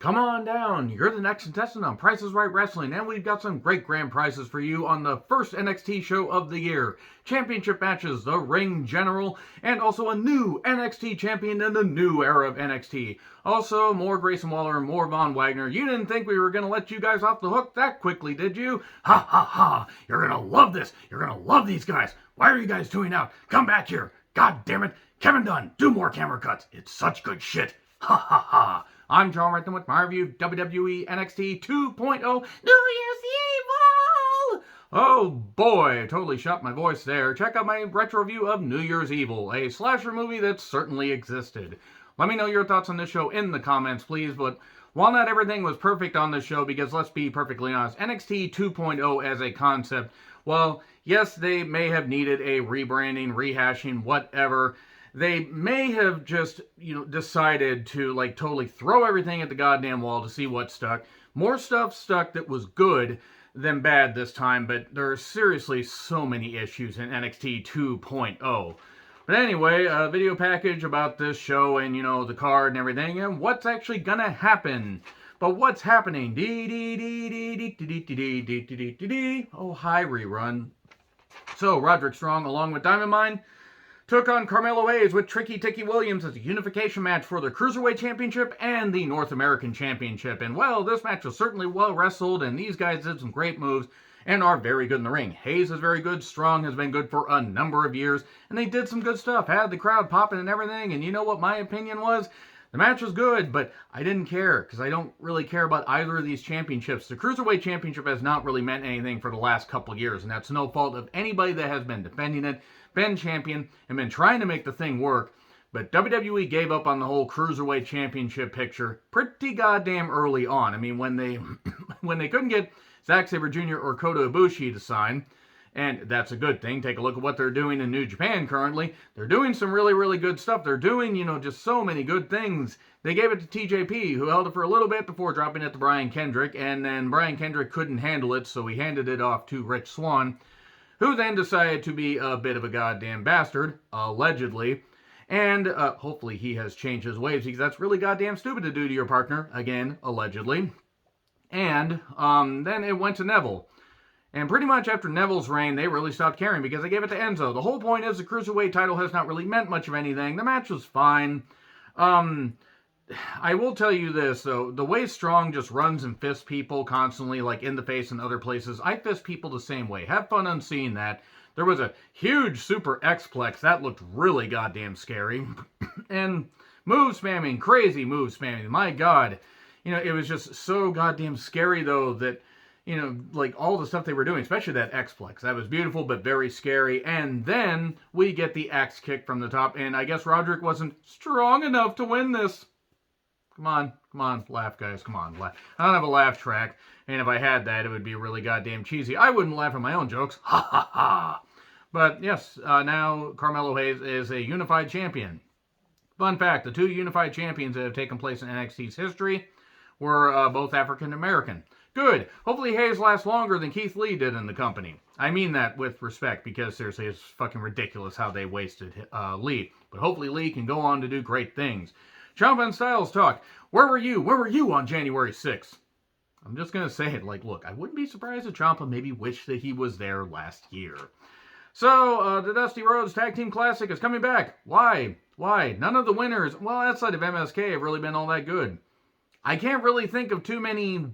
Come on down. You're the next contestant on Price is Right Wrestling, and we've got some great grand prizes for you on the first NXT show of the year. Championship matches, the Ring General, and also a new NXT Champion in the new era of NXT. Also, more Grayson Waller and more Von Wagner. You didn't think we were going to let you guys off the hook that quickly, did you? Ha ha ha. You're going to love this. You're going to love these guys. Why are you guys doing out? Come back here. God damn it. Kevin Dunn, do more camera cuts. It's such good shit. Ha ha ha. I'm John Renton with my review of WWE NXT 2.0 New Year's Evil! Oh boy, I totally shot my voice there. Check out my retro review of New Year's Evil, a slasher movie that certainly existed. Let me know your thoughts on this show in the comments, please, but while not everything was perfect on this show, because let's be perfectly honest, NXT 2.0 as a concept, well, yes, they may have needed a rebranding, rehashing, whatever. They may have just, decided to, totally throw everything at the goddamn wall to see what stuck. More stuff stuck that was good than bad this time, but there are seriously so many issues in NXT 2.0. But anyway, a video package about this show and, the card and everything, and what's actually gonna happen. But what's happening? Oh, hi, rerun. So, Roderick Strong, along with Diamond Mine, took on Carmelo Hayes with Tricky Ticky Williams as a unification match for the Cruiserweight Championship and the North American Championship. And, well, this match was certainly well wrestled, and these guys did some great moves and are very good in the ring. Hayes is very good. Strong has been good for a number of years, and they did some good stuff. Had the crowd popping and everything, and you know what my opinion was? The match was good, but I didn't care, because I don't really care about either of these championships. The Cruiserweight Championship has not really meant anything for the last couple years, and that's no fault of anybody that has been defending it, been champion, and been trying to make the thing work. But WWE gave up on the whole Cruiserweight Championship picture pretty goddamn early on. I mean, when they couldn't get Zack Sabre Jr. or Kota Ibushi to sign, and that's a good thing. Take a look at what they're doing in New Japan currently. They're doing some really, really good stuff. They're doing, just so many good things. They gave it to TJP, who held it for a little bit before dropping it to Brian Kendrick, and then Brian Kendrick couldn't handle it, so he handed it off to Rich Swann, who then decided to be a bit of a goddamn bastard, allegedly. And hopefully he has changed his ways, because that's really goddamn stupid to do to your partner, again, allegedly. And then it went to Neville. And pretty much after Neville's reign, they really stopped caring because they gave it to Enzo. The whole point is the Cruiserweight title has not really meant much of anything. The match was fine. I will tell you this, though. The way Strong just runs and fists people constantly, like in the face and other places, I fist people the same way. Have fun unseeing that. There was a huge super X-Plex. That looked really goddamn scary. And move spamming, crazy move spamming. My God. It was just so goddamn scary, though, that all the stuff they were doing, especially that X-Plex. That was beautiful, but very scary. And then we get the axe kick from the top, and I guess Roderick wasn't strong enough to win this. Come on, laugh, guys, come on, laugh. I don't have a laugh track, and if I had that, it would be really goddamn cheesy. I wouldn't laugh at my own jokes. Ha ha ha. But yes, now Carmelo Hayes is a unified champion. Fun fact, the two unified champions that have taken place in NXT's history were both African American. Good. Hopefully Hayes lasts longer than Keith Lee did in the company. I mean that with respect, because seriously, it's fucking ridiculous how they wasted Lee. But hopefully Lee can go on to do great things. Ciampa and Styles talk. Where were you? Where were you on January 6th? I'm just going to say it. Look, I wouldn't be surprised if Ciampa maybe wished that he was there last year. So, the Dusty Rhodes Tag Team Classic is coming back. Why? None of the winners, well, outside of MSK, have really been all that good. I can't really think of too many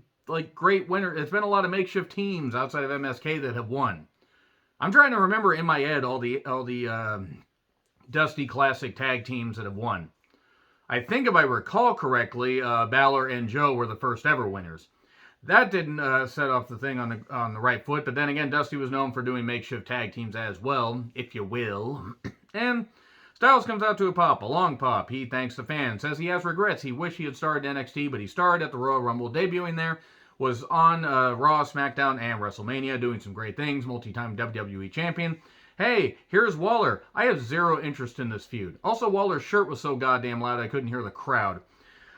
great winners. It's been a lot of makeshift teams outside of MSK that have won. I'm trying to remember in my head all the Dusty Classic tag teams that have won. I think if I recall correctly, Balor and Joe were the first ever winners. That didn't set off the thing on the right foot, but then again, Dusty was known for doing makeshift tag teams as well, if you will. And Styles comes out to a pop, a long pop. He thanks the fans, says he has regrets. He wished he had started NXT, but he started at the Royal Rumble, debuting there, was on Raw, SmackDown, and WrestleMania, doing some great things, multi-time WWE champion. Hey, here's Waller. I have zero interest in this feud. Also, Waller's shirt was so goddamn loud I couldn't hear the crowd.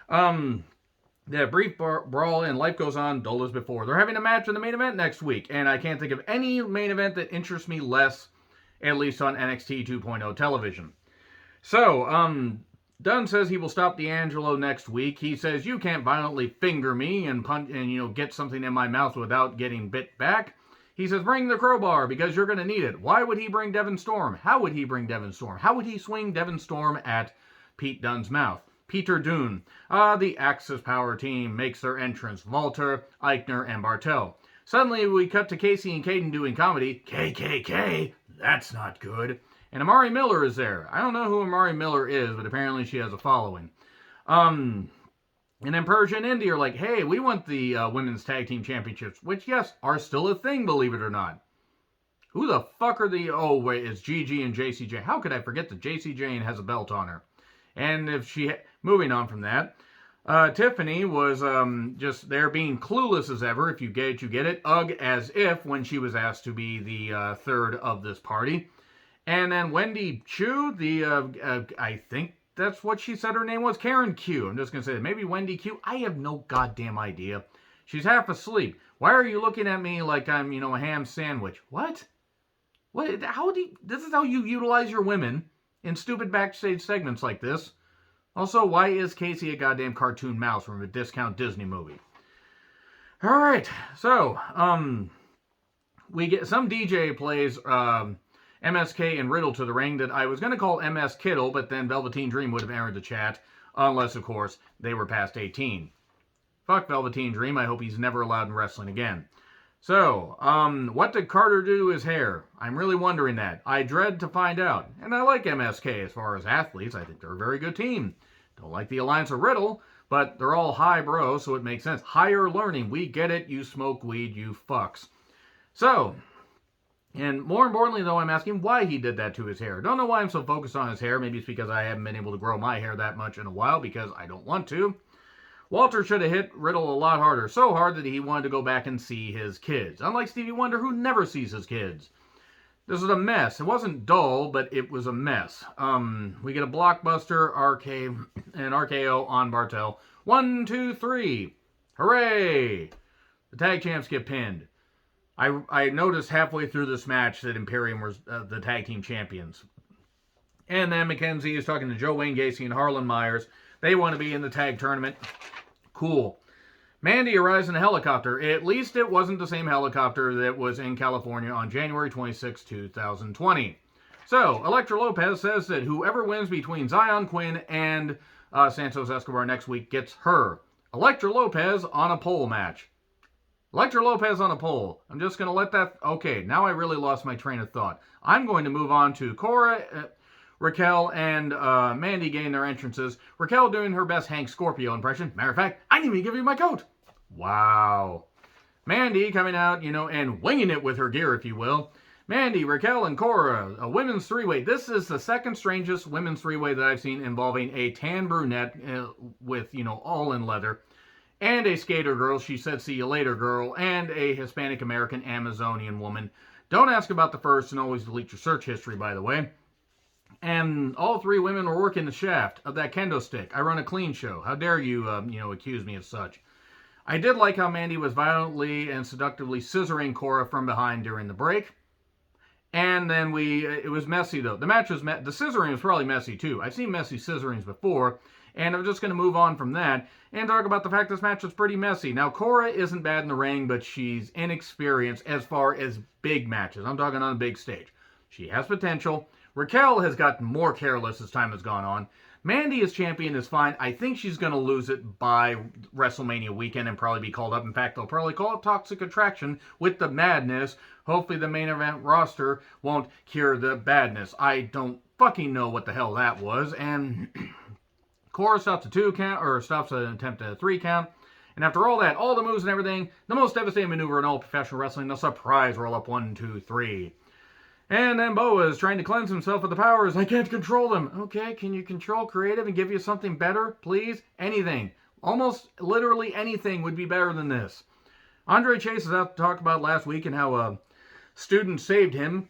That brief brawl and life goes on, dull as before. They're having a match in the main event next week, and I can't think of any main event that interests me less, at least on NXT 2.0 television. So, Dunn says he will stop D'Angelo next week. He says, you can't violently finger me and punch and, get something in my mouth without getting bit back. He says, bring the crowbar because you're going to need it. Why would he bring Devon Storm? How would he bring Devon Storm? How would he swing Devon Storm at Pete Dunne's mouth? Peter Dunne. The Axis Power team makes their entrance. Walter, Eichner, and Bartel. Suddenly, we cut to Casey and Caden doing comedy. KKK? That's not good. And Amari Miller is there. I don't know who Amari Miller is, but apparently she has a following. And then Persia and Indy are like, hey, we want the women's tag team championships, which, yes, are still a thing, believe it or not. Who the fuck are the... Oh, wait, it's Gigi and JCJ. How could I forget that JC Jane has a belt on her? And if she... Moving on from that, Tiffany was just there being clueless as ever. If you get it, you get it. Ugh, as if, when she was asked to be the third of this party. And then Wendy Chu, I think that's what she said her name was, Karen Q. I'm just going to say that. Maybe Wendy Q. I have no goddamn idea. She's half asleep. Why are you looking at me like I'm, a ham sandwich? What? What? This is how you utilize your women in stupid backstage segments like this. Also, why is Casey a goddamn cartoon mouse from a discount Disney movie? All right, so, we get some DJ plays, MSK and Riddle to the ring that I was going to call MS Kittle, but then Velveteen Dream would have entered the chat, unless, of course, they were past 18. Fuck Velveteen Dream, I hope he's never allowed in wrestling again. So, what did Carter do to his hair? I'm really wondering that. I dread to find out. And I like MSK as far as athletes. I think they're a very good team. Don't like the Alliance of Riddle, but they're all high bro, so it makes sense. Higher learning. We get it. You smoke weed, you fucks. So, and more importantly, though, I'm asking why he did that to his hair. Don't know why I'm so focused on his hair. Maybe it's because I haven't been able to grow my hair that much in a while because I don't want to. Walter should have hit Riddle a lot harder, so hard that he wanted to go back and see his kids. Unlike Stevie Wonder, who never sees his kids. This was a mess. It wasn't dull, but it was a mess. We get a blockbuster and RKO on Bartel. 1, 2, 3. Hooray! The tag champs get pinned. I noticed halfway through this match that Imperium was the tag team champions. And then Mackenzie is talking to Joe Wayne Gacy and Harlan Myers. They want to be in the tag tournament. Cool. Mandy arrives in a helicopter. At least it wasn't the same helicopter that was in California on January 26, 2020. So, Elektra Lopez says that whoever wins between Zion Quinn and Santos Escobar next week gets her. Elektra Lopez on a pole match. Elektra Lopez on a pole. I'm just going to let that... Okay, now I really lost my train of thought. I'm going to move on to Cora... Raquel and Mandy getting their entrances. Raquel doing her best Hank Scorpio impression. Matter of fact, I didn't even give you my coat. Wow. Mandy coming out, and winging it with her gear, if you will. Mandy, Raquel, and Cora, a women's three-way. This is the second strangest women's three-way that I've seen involving a tan brunette with, all in leather, and a skater girl, she said see you later girl, and a Hispanic-American Amazonian woman. Don't ask about the first and always delete your search history, by the way. And all three women were working the shaft of that kendo stick. I run a clean show. How dare you, accuse me of such. I did like how Mandy was violently and seductively scissoring Cora from behind during the break. And then it was messy, though. The match was, the scissoring was probably messy, too. I've seen messy scissorings before. And I'm just going to move on from that and talk about the fact this match was pretty messy. Now, Cora isn't bad in the ring, but she's inexperienced as far as big matches. I'm talking on a big stage. She has potential. Raquel has gotten more careless as time has gone on. Mandy as champion is fine. I think she's going to lose it by WrestleMania weekend and probably be called up. In fact, they'll probably call it Toxic Attraction with the madness. Hopefully the main event roster won't cure the badness. I don't fucking know what the hell that was. And Cora stops a 2 count, or stops an attempt at a 3 count. And after all that, all the moves and everything, the most devastating maneuver in all professional wrestling, the surprise roll up 1, 2, 3. And then Boa is trying to cleanse himself of the powers. I can't control them. Okay, can you control creative and give you something better, please? Anything. Almost literally anything would be better than this. Andre Chase is out to talk about last week and how a student saved him.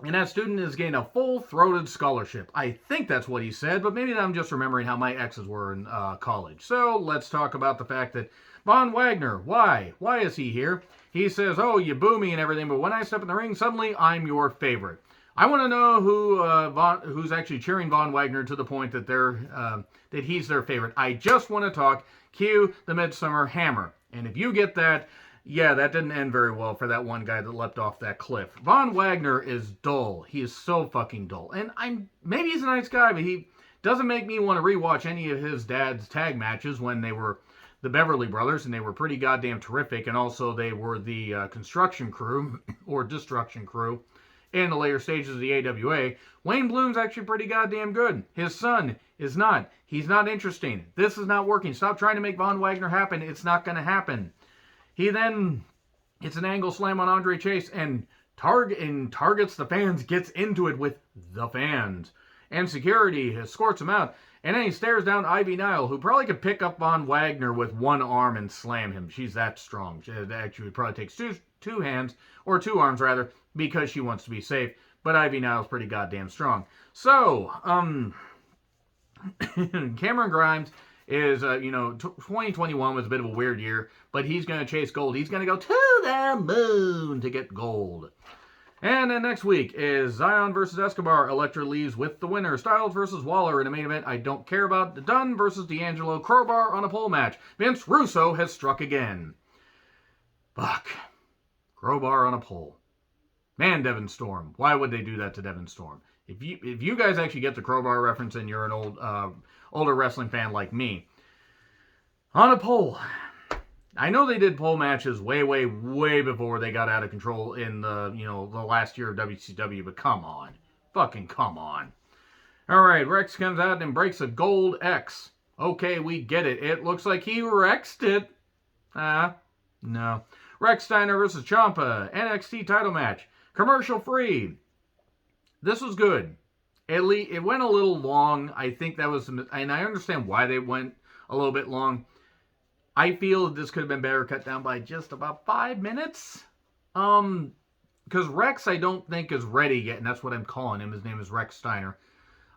And that student is getting a full-throated scholarship. I think that's what he said, but maybe I'm just remembering how my exes were in college. So let's talk about the fact that Von Wagner, why? Why is he here? He says, oh, you boo me and everything, but when I step in the ring, suddenly I'm your favorite. I want to know who's actually cheering Von Wagner to the point that that he's their favorite. I just want to talk Cue the Midsummer Hammer. And if you get that, yeah, that didn't end very well for that one guy that leapt off that cliff. Von Wagner is dull. He is so fucking dull. And maybe he's a nice guy, but he doesn't make me want to rewatch any of his dad's tag matches when they were the Beverly Brothers, and they were pretty goddamn terrific. And also they were the construction crew, or destruction crew, in the later stages of the AWA. Wayne Bloom's actually pretty goddamn good. His son is not. He's not interesting. This is not working. Stop trying to make Von Wagner happen. It's not going to happen. He then hits an angle slam on Andre Chase and targets the fans, gets into it with the fans. And security escorts him out. And then he stares down Ivy Nile, who probably could pick up Von Wagner with one arm and slam him. She's that strong. She actually probably takes two hands, or two arms rather, because she wants to be safe. But Ivy Nile's pretty goddamn strong. So, Cameron Grimes is, 2021 was a bit of a weird year, but he's going to chase gold. He's going to go to the moon to get gold. And then next week is Zion versus Escobar. Elektra leaves with the winner. Styles versus Waller in a main event I don't care about. Dunn versus D'Angelo. Crowbar on a pole match. Vince Russo has struck again. Fuck. Crowbar on a pole. Man, Devon Storm. Why would they do that to Devon Storm? If you guys actually get the Crowbar reference and you're an older wrestling fan like me, on a pole. I know they did pole matches way, way, way before they got out of control in the last year of WCW, but come on. Fucking come on. Alright, Rex comes out and breaks a gold X. Okay, we get it. It looks like he Rexed it. No. Rex Steiner versus Ciampa. NXT title match. Commercial free. This was good. It went a little long. I think that was, and I understand why they went a little bit long. I feel this could have been better cut down by just about 5 minutes. Because Rex, I don't think, is ready yet, and that's what I'm calling him. His name is Rex Steiner.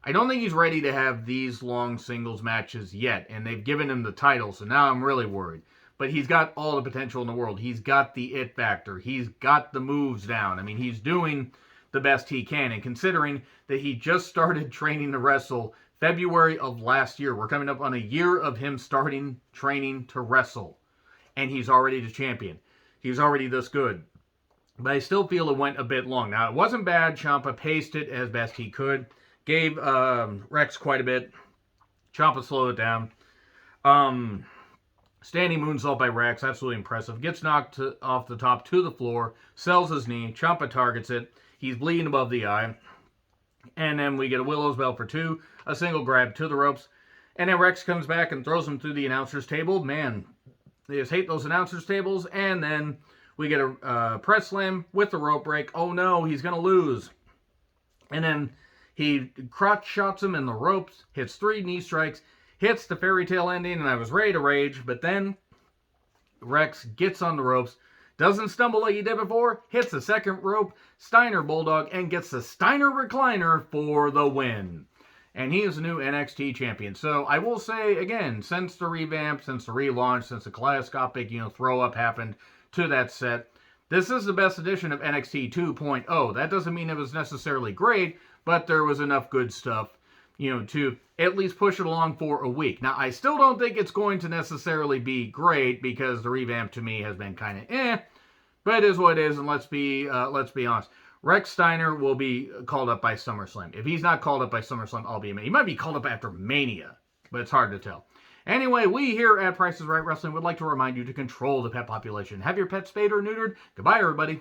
I don't think he's ready to have these long singles matches yet, and they've given him the title, so now I'm really worried. But he's got all the potential in the world. He's got the it factor. He's got the moves down. I mean, he's doing the best he can, and considering that he just started training to wrestle February of last year. We're coming up on a year of him starting training to wrestle. And he's already the champion. He's already this good. But I still feel it went a bit long. Now, it wasn't bad. Ciampa paced it as best he could. Gave Rex quite a bit. Ciampa slowed it down. Standing moonsault by Rex. Absolutely impressive. Gets knocked off the top to the floor. Sells his knee. Ciampa targets it. He's bleeding above the eye. And then we get a Willow's Bell for 2. A single grab to the ropes. And then Rex comes back and throws him through the announcer's table. Man, they just hate those announcer's tables. And then we get a press slam with the rope break. Oh no, he's going to lose. And then he crotch shots him in the ropes. Hits 3 knee strikes. Hits the fairy tale ending. And I was ready to rage. But then Rex gets on the ropes. Doesn't stumble like he did before. Hits the second rope. Steiner Bulldog. And gets the Steiner Recliner for the win. And he is the new NXT champion. So I will say, again, since the revamp, since the relaunch, since the kaleidoscopic, throw-up happened to that set, this is the best edition of NXT 2.0. That doesn't mean it was necessarily great, but there was enough good stuff, to at least push it along for a week. Now, I still don't think it's going to necessarily be great, because the revamp to me has been kind of but it is what it is, and let's be honest. Rex Steiner will be called up by SummerSlam. If he's not called up by SummerSlam, I'll be amazed. He might be called up after Mania, but it's hard to tell. Anyway, we here at Price is Right Wrestling would like to remind you to control the pet population. Have your pet spayed or neutered. Goodbye, everybody.